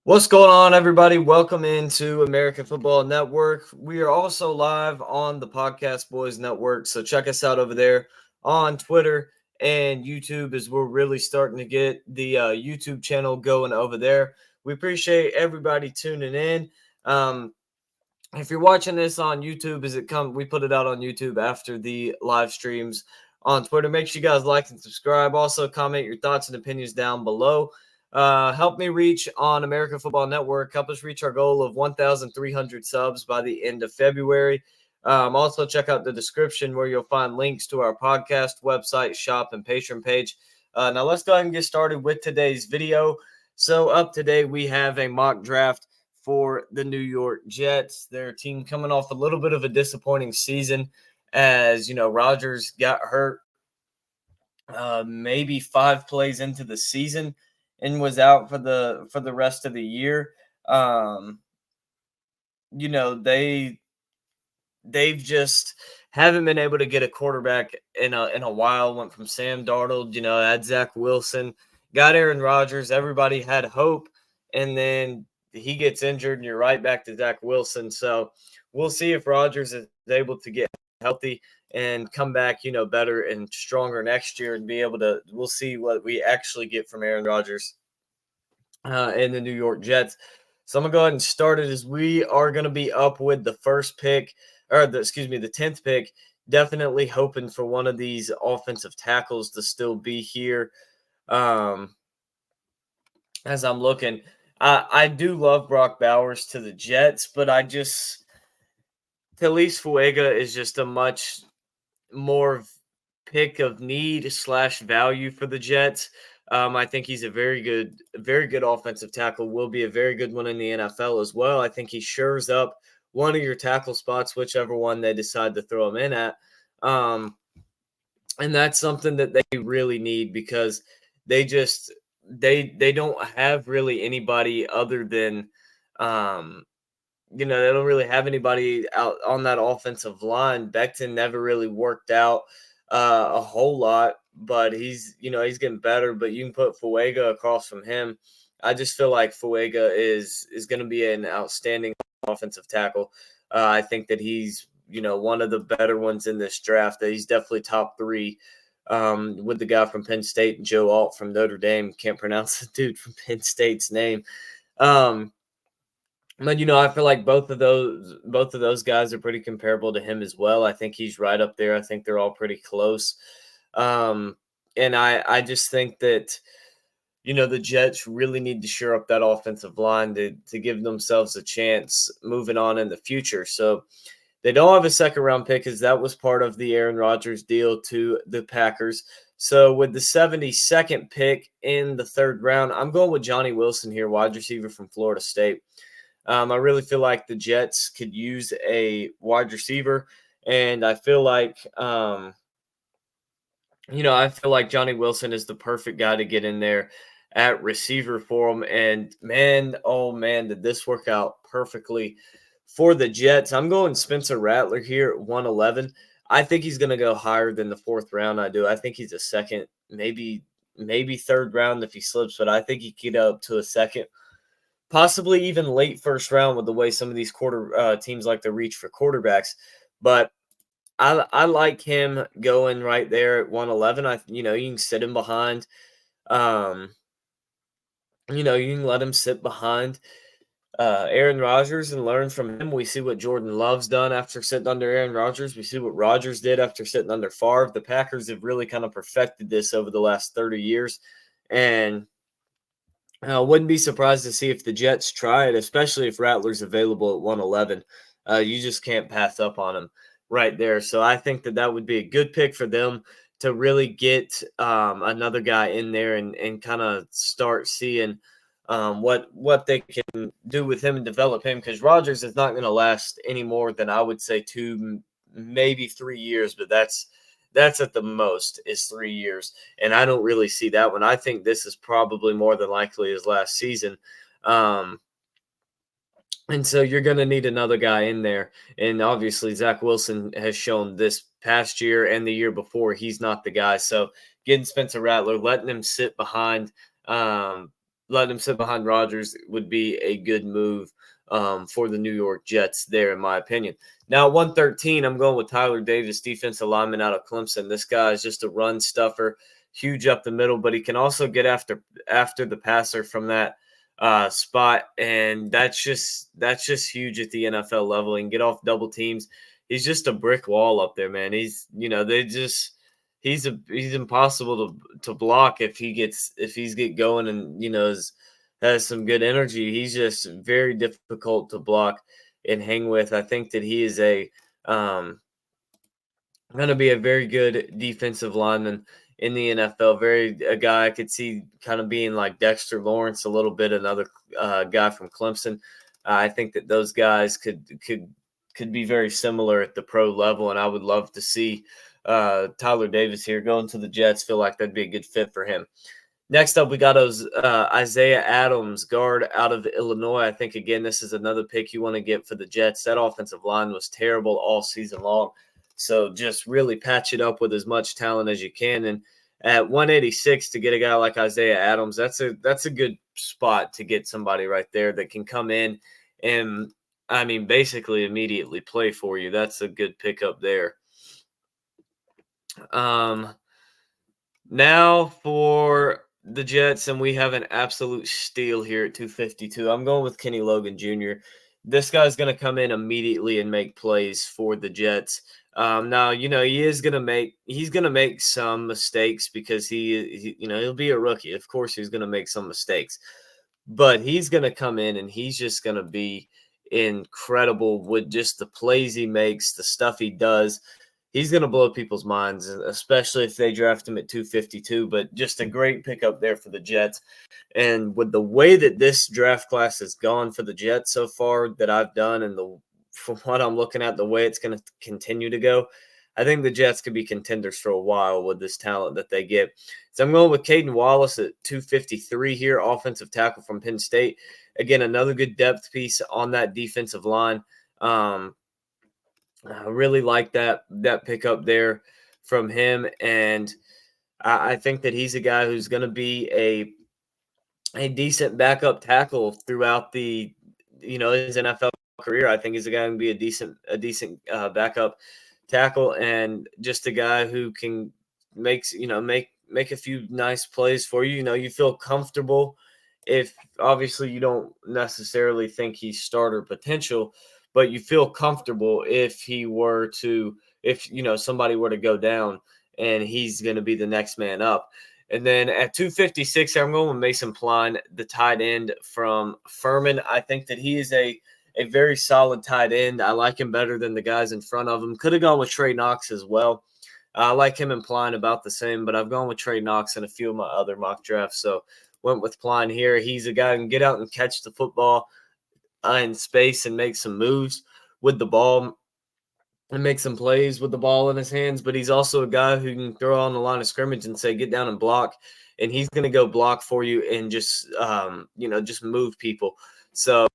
What's going on, everybody? Welcome into American Football Network. We are also live on the Podcast Boys Network, so check us out over there on Twitter and YouTube as we're really starting to get the YouTube channel going over there. We appreciate everybody tuning in. If you're watching this on YouTube, we put it out on YouTube after the live streams on Twitter. Make sure you guys like and subscribe. Also, comment your thoughts and opinions down below. Help me reach on American Football Network. Help us reach our goal of 1,300 subs by the end of February. Also, check out the description where you'll find links to our podcast, website, shop, and Patreon page. Now, let's go ahead and get started with today's video. So, up today, we have a mock draft for the New York Jets. Their team coming off a little bit of a disappointing season as, Rodgers got hurt maybe 5 plays into the season and was out for the rest of the year. They've just haven't been able to get a quarterback in a while. Went from Sam Darnold, had Zach Wilson, got Aaron Rodgers. Everybody had hope, and then he gets injured, and you're right back to Zach Wilson. So we'll see if Rodgers is able to get healthy and come back, better and stronger next year and be able to. We'll see what we actually get from Aaron Rodgers and the New York Jets. So I'm gonna go ahead and start it as we are gonna be up with the first pick, or the 10th pick. Definitely hoping for one of these offensive tackles to still be here. As I'm looking, I do love Brock Bowers to the Jets, but Talise Fuega is just a much more pick of need / value for the Jets. I think he's a very good offensive tackle. Will be a very good one in the NFL as well. I think he shores up one of your tackle spots, whichever one they decide to throw him in at. And that's something that they really need because they don't have really anybody other than they don't really have anybody out on that offensive line. Becton never really worked out a whole lot, but he's getting better. But you can put Fuega across from him. I just feel like Fuega is going to be an outstanding offensive tackle. I think that he's one of the better ones in this draft. That he's definitely top 3 with the guy from Penn State, Joe Alt from Notre Dame. Can't pronounce the dude from Penn State's name. But I feel like both of those guys are pretty comparable to him as well. I think he's right up there. I think they're all pretty close. And I just think that the Jets really need to shore up that offensive line to give themselves a chance moving on in the future. So they don't have a second round pick because that was part of the Aaron Rodgers deal to the Packers. So with the 72nd pick in the 3rd round, I'm going with Johnny Wilson here, wide receiver from Florida State. I really feel like the Jets could use a wide receiver, and I feel like Johnny Wilson is the perfect guy to get in there at receiver for him. And man, oh man, did this work out perfectly for the Jets. I'm going Spencer Rattler here at 111. I think he's going to go higher than the 4th round. I do. I think he's a second, maybe 3rd round if he slips, but I think he could get up to a second. Possibly even late 1st round with the way some of these teams like to reach for quarterbacks. But I like him going right there at 111. You can sit him behind. You can let him sit behind Aaron Rodgers and learn from him. We see what Jordan Love's done after sitting under Aaron Rodgers. We see what Rodgers did after sitting under Favre. The Packers have really kind of perfected this over the last 30 years. And I wouldn't be surprised to see if the Jets try it, especially if Rattler's available at 111. You just can't pass up on him right there. So I think that would be a good pick for them to really get another guy in there and kind of start seeing what they can do with him and develop him, because Rodgers is not going to last any more than I would say 2, maybe 3 years, but that's at the most is 3 years. And I don't really see that one. I think this is probably more than likely his last season. And so you're going to need another guy in there. And obviously Zach Wilson has shown this past year and the year before he's not the guy. So getting Spencer Rattler, letting him sit behind letting him sit behind Rodgers would be a good move for the New York Jets there, in my opinion. Now, 113, I'm going with Tyler Davis, defensive lineman out of Clemson. This guy is just a run stuffer, huge up the middle, but he can also get after the passer from that spot, and that's just huge at the NFL level. And get off double teams. He's just a brick wall up there, man. He's impossible to block if he's get going and has some good energy. He's just very difficult to block and hang with. I think that he is going to be a very good defensive lineman in the NFL. A guy I could see kind of being like Dexter Lawrence a little bit, another guy from Clemson. I think that those guys could be very similar at the pro level, and I would love to see Tyler Davis here going to the Jets. Feel like that'd be a good fit for him. Next up, we got Isaiah Adams, guard out of Illinois. I think, again, this is another pick you want to get for the Jets. That offensive line was terrible all season long. So just really patch it up with as much talent as you can. And at 186 to get a guy like Isaiah Adams, that's a good spot to get somebody right there that can come in and, I mean, basically immediately play for you. That's a good pickup there. Now for the Jets, and we have an absolute steal here at 252. I'm going with Kenny Logan Jr. This guy's going to come in immediately and make plays for the Jets. Now, he's going to make some mistakes because he'll be a rookie. Of course, he's going to make some mistakes, but he's going to come in and he's just going to be incredible with just the plays he makes, the stuff he does. He's going to blow people's minds, especially if they draft him at 252, but just a great pickup there for the Jets. And with the way that this draft class has gone for the Jets so far that I've done, and from what I'm looking at, the way it's going to continue to go, I think the Jets could be contenders for a while with this talent that they get. So I'm going with Caden Wallace at 253 here, offensive tackle from Penn State. Again, another good depth piece on that defensive line. I really like that pickup there from him, and I think that he's a guy who's going to be a decent backup tackle throughout his NFL career. I think he's a guy who can be a decent backup tackle, and just a guy who can make a few nice plays for you. You feel comfortable if obviously you don't necessarily think he's starter potential, but you feel comfortable if somebody were to go down and he's going to be the next man up. And then at 256, I'm going with Mason Pline, the tight end from Furman. I think that he is a very solid tight end. I like him better than the guys in front of him. Could have gone with Trey Knox as well. I like him and Pline about the same, but I've gone with Trey Knox in a few of my other mock drafts. So went with Pline here. He's a guy who can get out and catch the football in space and make some moves with the ball and make some plays with the ball in his hands, but he's also a guy who can throw on the line of scrimmage and say, get down and block, and he's going to go block for you and just move people. So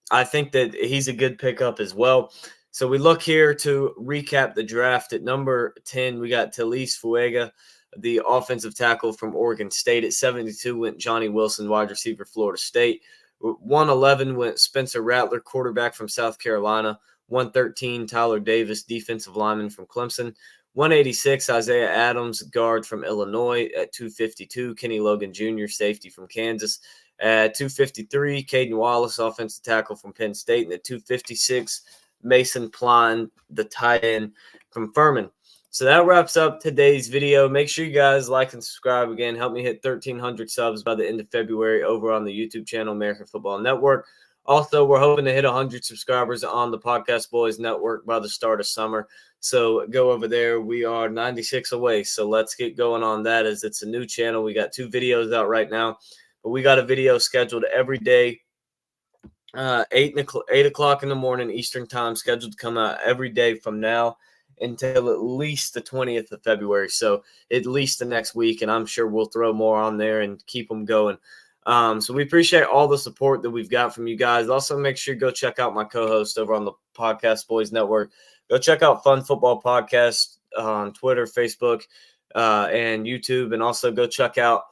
I think that he's a good pickup as well. So we look here to recap the draft. At number 10, we got Talise Fuega, the offensive tackle from Oregon State. At 72 went Johnny Wilson, wide receiver, Florida State. 111 went Spencer Rattler, quarterback from South Carolina. 113, Tyler Davis, defensive lineman from Clemson. 186, Isaiah Adams, guard from Illinois. At 252, Kenny Logan Jr., safety from Kansas. At 253, Caden Wallace, offensive tackle from Penn State. And at 256, Mason Pline, the tight end from Furman. So that wraps up today's video. Make sure you guys like and subscribe again. Help me hit 1,300 subs by the end of February over on the YouTube channel, American Football Network. Also, we're hoping to hit 100 subscribers on the Podcast Boys Network by the start of summer. So go over there. We are 96 away. So let's get going on that, as it's a new channel. We got 2 videos out right now, but we got a video scheduled every day. 8 o'clock in the morning Eastern time, scheduled to come out every day from now until at least the 20th of February. So at least the next week, and I'm sure we'll throw more on there and keep them going. So we appreciate all the support that we've got from you guys. Also, make sure you go check out my co-host over on the Podcast Boys Network. Go check out Fun Football Podcast on Twitter, Facebook, and YouTube. And also go check out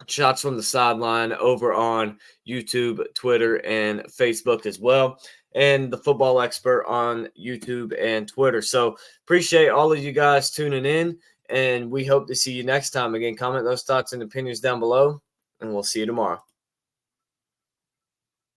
Shots from the Sideline over on YouTube, Twitter, and Facebook as well. And the Football Expert on YouTube and Twitter. So appreciate all of you guys tuning in. And we hope to see you next time. Again, comment those thoughts and opinions down below. And we'll see you tomorrow.